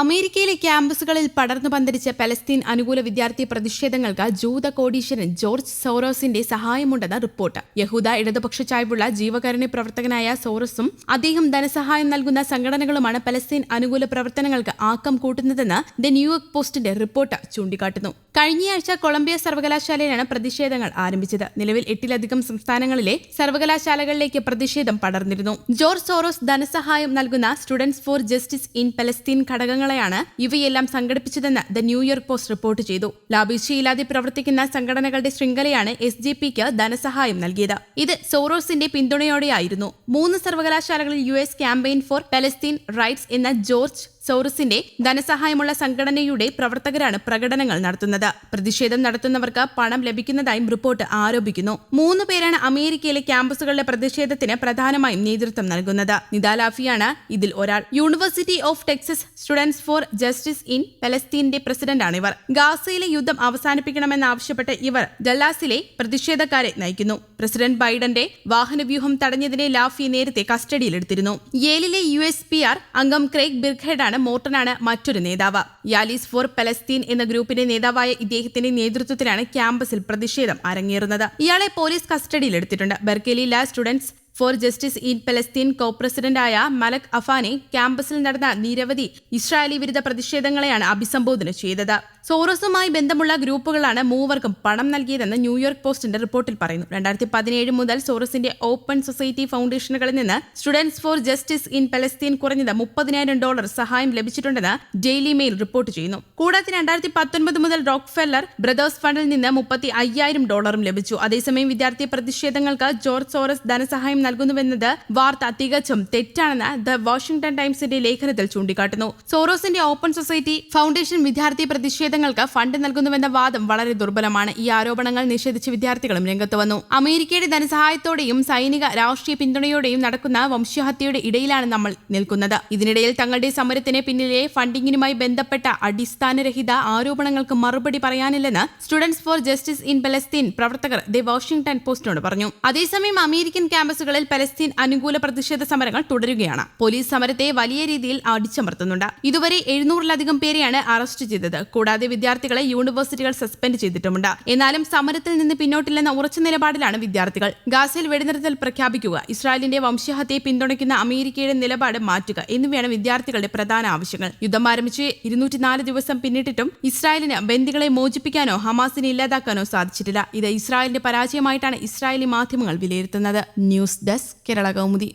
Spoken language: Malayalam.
അമേരിക്കയിലെ ക്യാമ്പസുകളിൽ പടർന്നു പന്തലിച്ച പലസ്തീൻ അനുകൂല വിദ്യാർത്ഥി പ്രതിഷേധങ്ങൾക്ക് ജൂത കോടീശ്വരൻ ജോർജ് സോറോസിന്റെ സഹായമുണ്ടെന്ന് റിപ്പോർട്ട്. യഹൂദ ഇടതുപക്ഷ ചായ്വുള്ള ജീവകാരുണ്യ പ്രവർത്തകനായ സോറസും അദ്ദേഹം ധനസഹായം നൽകുന്ന സംഘടനകളുമാണ് പലസ്തീൻ അനുകൂല പ്രവർത്തനങ്ങൾക്ക് ആക്കം കൂട്ടുന്നതെന്ന് ദ ന്യൂയോർക്ക് പോസ്റ്റിന്റെ റിപ്പോർട്ട് ചൂണ്ടിക്കാട്ടുന്നു. കഴിഞ്ഞയാഴ്ച കൊളംബിയ സർവകലാശാലയിലാണ് പ്രതിഷേധങ്ങൾ ആരംഭിച്ചത്. നിലവിൽ 8ലധികം സംസ്ഥാനങ്ങളിലെ സർവകലാശാലകളിലേക്ക് പ്രതിഷേധം പടർന്നിരുന്നു. ജോർജ് സോറോസ് ധനസഹായം നൽകുന്ന students for justice in Palestine ഘടകങ്ങളെയാണ് ഇവയെല്ലാം സംഘടിപ്പിച്ചതെന്ന് ദ ന്യൂയോർക്ക് പോസ്റ്റ് റിപ്പോർട്ട് ചെയ്തു. ലാഭേച്ഛയില്ലാതെ പ്രവർത്തിക്കുന്ന സംഘടനകളുടെ ശൃംഖലയാണ് SJPക്ക് ധനസഹായം നൽകിയത്. ഇത് സോറോസിന്റെ പിന്തുണയോടെയായിരുന്നു. 3 സർവകലാശാലകളിൽ US campaign for Palestine rights എന്ന ജോർജ് സോറസിന്റെ ധനസഹായമുള്ള സംഘടനയുടെ പ്രവർത്തകരാണ് പ്രകടനങ്ങൾ നടത്തുന്നത്. പ്രതിഷേധം നടത്തുന്നവർക്ക് പണം ലഭിക്കുന്നതായും റിപ്പോർട്ട് ആരോപിക്കുന്നു. 3 പേരാണ് അമേരിക്കയിലെ ക്യാമ്പസുകളിലെ പ്രതിഷേധത്തിന് പ്രധാനമായും നേതൃത്വം നൽകുന്നത്. നിദാലാഫിയാണ് ഇതിൽ ഒരാൾ. University of Texas students for justice in പലസ്തീന്റെ പ്രസിഡന്റാണിവർ. ഗാസയിലെ യുദ്ധം അവസാനിപ്പിക്കണമെന്നാവശ്യപ്പെട്ട് ഇവർ ഡല്ലാസിലെ പ്രതിഷേധക്കാരെ നയിക്കുന്നു. പ്രസിഡന്റ് ബൈഡന്റെ വാഹനവ്യൂഹം തടഞ്ഞതിനെ ലാഫി നേരത്തെ കസ്റ്റഡിയിലെടുത്തിരുന്നു. യേലിലെ USPR അംഗം ക്രെയ്ഗ് ബിർഖെഡാണ്. മോർട്ടനാണ് മറ്റൊരു നേതാവ്. യാലീസ് ഫോർ പലസ്തീൻ എന്ന ഗ്രൂപ്പിന്റെ നേതാവായ ഇദ്ദേഹത്തിന്റെ നേതൃത്വത്തിലാണ് ക്യാമ്പസിൽ പ്രതിഷേധം അരങ്ങേറുന്നത്. ഇയാളെ പോലീസ് കസ്റ്റഡിയിലെടുത്തിട്ടുണ്ട്. ബെർക്കലിയിലെ students for justice in Palestine co പ്രസിഡന്റായ മലക് അഫാനെ ക്യാമ്പസിൽ നടന്ന നിരവധി ഇസ്രായേലി വിരുദ്ധ പ്രതിഷേധങ്ങളെയാണ് അഭിസംബോധന ചെയ്തത്. സോറോസുമായി ബന്ധമുള്ള ഗ്രൂപ്പുകളാണ് മൂവർക്കും പണം നൽകിയതെന്ന് ന്യൂയോർക്ക് പോസ്റ്റിന്റെ റിപ്പോർട്ടിൽ പറയുന്നു. 2017 മുതൽ സോറസിന്റെ ഓപ്പൺ സൊസൈറ്റി ഫൗണ്ടേഷനുകളിൽ നിന്ന് students for justice in Palestine കുറഞ്ഞത് $30,000 സഹായം ലഭിച്ചിട്ടുണ്ടെന്ന് ഡെയിലി മെയിൽ റിപ്പോർട്ട് ചെയ്യുന്നു. കൂടാതെ 2019 മുതൽ റോക്ക്ഫെല്ലർ ബ്രദേഴ്സ് ഫണ്ടിൽ നിന്ന് $35,000 ലഭിച്ചു. അതേസമയം വിദ്യാർത്ഥി പ്രതിഷേധങ്ങൾക്ക് ജോർജ് സോറസ് ധനസഹായം നൽകുന്നുവെന്നത് വാർത്ത തികച്ചും തെറ്റാണെന്ന് ദ വാഷിംഗ്ടൺ ടൈംസിന്റെ ലേഖനത്തിൽ ചൂണ്ടിക്കാട്ടുന്നു. സോറോസിന്റെ ഓപ്പൺ സൊസൈറ്റി ഫൗണ്ടേഷൻ വിദ്യാർത്ഥി പ്രതിഷേധങ്ങൾക്ക് ഫണ്ട് നൽകുന്നുവെന്ന വാദം വളരെ ദുർബലമാണ്. ഈ ആരോപണങ്ങൾ നിഷേധിച്ച് വിദ്യാർത്ഥികളും രംഗത്ത് വന്നു. അമേരിക്കയുടെ ധനസഹായത്തോടെയും സൈനിക രാഷ്ട്രീയ പിന്തുണയോടെയും നടക്കുന്ന വംശഹത്യയുടെ ഇടയിലാണ് നമ്മൾ നിൽക്കുന്നത്. ഇതിനിടയിൽ തങ്ങളുടെ സമരത്തിന് പിന്നിലെ ഫണ്ടിങ്ങിനുമായി ബന്ധപ്പെട്ട അടിസ്ഥാനരഹിത ആരോപണങ്ങൾക്ക് മറുപടി പറയാനില്ലെന്ന് students for justice in Palestine പ്രവർത്തകർ ദ വാഷിംഗ്ടൺ പോസ്റ്റിനോട് പറഞ്ഞു. അതേസമയം അമേരിക്കൻ ക്യാമ്പസുകളിൽ പലസ്തീൻ അനുകൂല പ്രതിഷേധ സമരങ്ങൾ തുടരുകയാണ്. പോലീസ് സമരത്തെ വലിയ രീതിയിൽ അടിച്ചമർത്തുന്നുണ്ട്. ഇതുവരെ 700-ലധികം പേരെയാണ് അറസ്റ്റ് ചെയ്തത്. കൂടാതെ വിദ്യാർത്ഥികളെ യൂണിവേഴ്സിറ്റികൾ സസ്പെൻഡ് ചെയ്തിട്ടുമുണ്ട്. എന്നാലും സമരത്തിൽ നിന്ന് പിന്നോട്ടില്ലെന്ന ഉറച്ച നിലപാടിലാണ് വിദ്യാർത്ഥികൾ. ഗാസയിൽ വെടിനിർത്തൽ പ്രഖ്യാപിക്കുക, ഇസ്രായേലിന്റെ വംശഹത്യയെ പിന്തുണയ്ക്കുന്ന അമേരിക്കയുടെ നിലപാട് മാറ്റുക എന്നിവയാണ് വിദ്യാർത്ഥികളുടെ പ്രധാന ആവശ്യങ്ങൾ. യുദ്ധം ആരംഭിച്ച് 204 ദിവസം പിന്നിട്ടിട്ടും ഇസ്രായേലിന് ബന്ദികളെ മോചിപ്പിക്കാനോ ഹമാസിനെ ഇല്ലാതാക്കാനോ സാധിച്ചിട്ടില്ല. ഇത് ഇസ്രായേലിന്റെ പരാജയമായിട്ടാണ് ഇസ്രായേലി മാധ്യമങ്ങൾ വിലയിരുത്തുന്നത്. News desk Kerala Kaumudi.